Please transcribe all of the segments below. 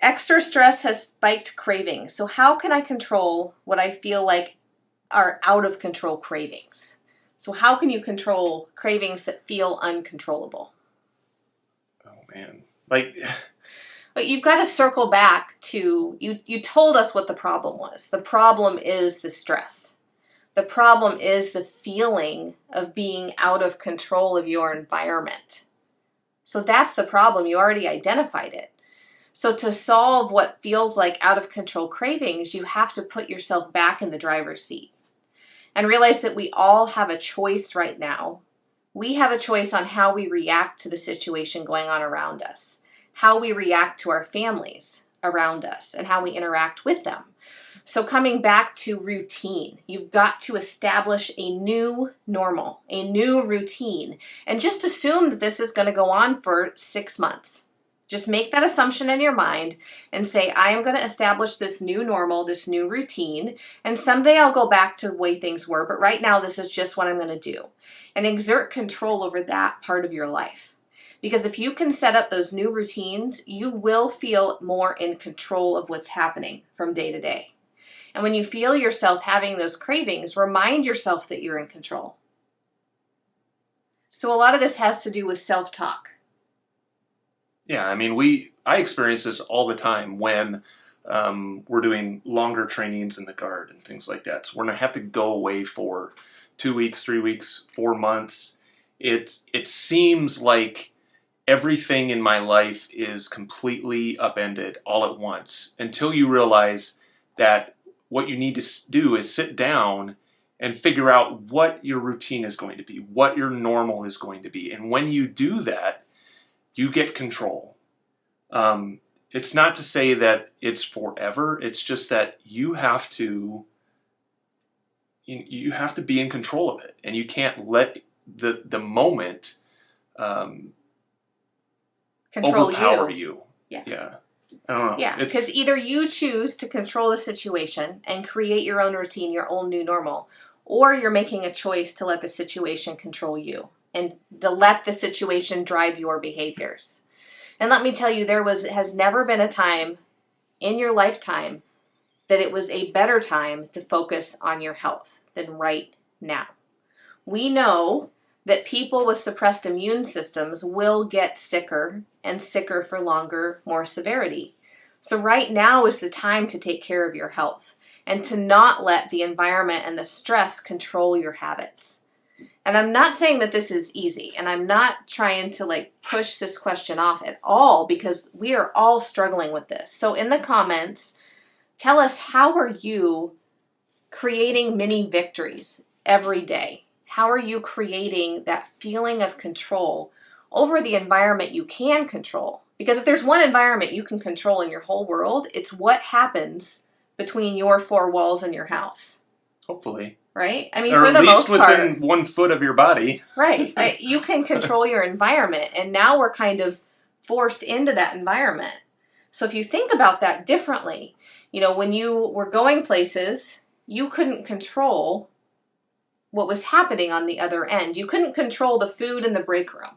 extra stress has spiked cravings. So how can I control what I feel like are out of control cravings? So how can you control cravings that feel uncontrollable? Oh man. Like, but you've got to circle back to, you told us what the problem was. The problem is the stress. The problem is the feeling of being out of control of your environment. So that's the problem. You already identified it. So to solve what feels like out of control cravings, you have to put yourself back in the driver's seat and realize that we all have a choice right now. We have a choice on how we react to the situation going on around us, how we react to our families around us, and how we interact with them. So coming back to routine, you've got to establish a new normal, a new routine, and just assume that this is going to go on for 6 months. Just make that assumption in your mind and say, I am going to establish this new normal, this new routine, and someday I'll go back to the way things were, but right now this is just what I'm going to do. And exert control over that part of your life. Because if you can set up those new routines, you will feel more in control of what's happening from day to day. And when you feel yourself having those cravings, remind yourself that you're in control. So a lot of this has to do with self-talk. Yeah, I mean, I experience this all the time when we're doing longer trainings in the guard and things like that. So when I have to go away for 2 weeks, 3 weeks, 4 months, it seems like everything in my life is completely upended all at once until you realize that what you need to do is sit down and figure out what your routine is going to be, what your normal is going to be. And when you do that, you get control. It's not to say that it's forever. It's just that you have to be in control of it, and you can't let the moment overpower you. Yeah. I don't know. Yeah, because either you choose to control the situation and create your own routine, your own new normal, or you're making a choice to let the situation control you and to let the situation drive your behaviors. And let me tell you, has never been a time in your lifetime that it was a better time to focus on your health than right now. We know that people with suppressed immune systems will get sicker and sicker for longer, more severity. So right now is the time to take care of your health and to not let the environment and the stress control your habits. And I'm not saying that this is easy, and I'm not trying to push this question off at all, because we are all struggling with this. So in the comments, tell us, how are you creating mini victories every day? How are you creating that feeling of control over the environment you can control? Because if there's one environment you can control in your whole world, it's what happens between your four walls in your house. Hopefully. Right? I mean, or for the most part. Or at least within 1 foot of your body. Right. You can control your environment, and now we're kind of forced into that environment. So if you think about that differently, when you were going places, you couldn't control what was happening on the other end. You couldn't control the food in the break room.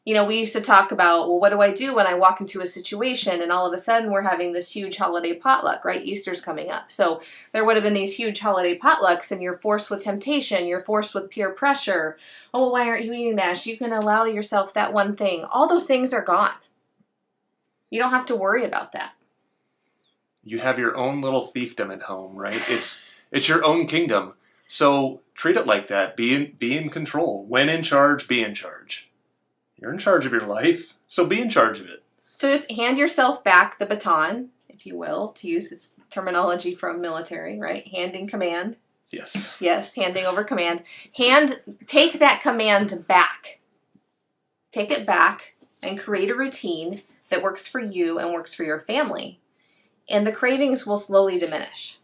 We used to talk about, well, what do I do when I walk into a situation and all of a sudden we're having this huge holiday potluck, right? Easter's coming up. So there would have been these huge holiday potlucks, and you're forced with temptation. You're forced with peer pressure. Oh, well, why aren't you eating that? You can allow yourself that one thing. All those things are gone. You don't have to worry about that. You have your own little fiefdom at home, right? It's your own kingdom. So treat it like that. Be in control. When in charge, be in charge. You're in charge of your life, so be in charge of it. So just hand yourself back the baton, if you will, to use the terminology from military, right? Handing command. Yes. Yes, handing over command. Take that command back. Take it back and create a routine that works for you and works for your family. And the cravings will slowly diminish.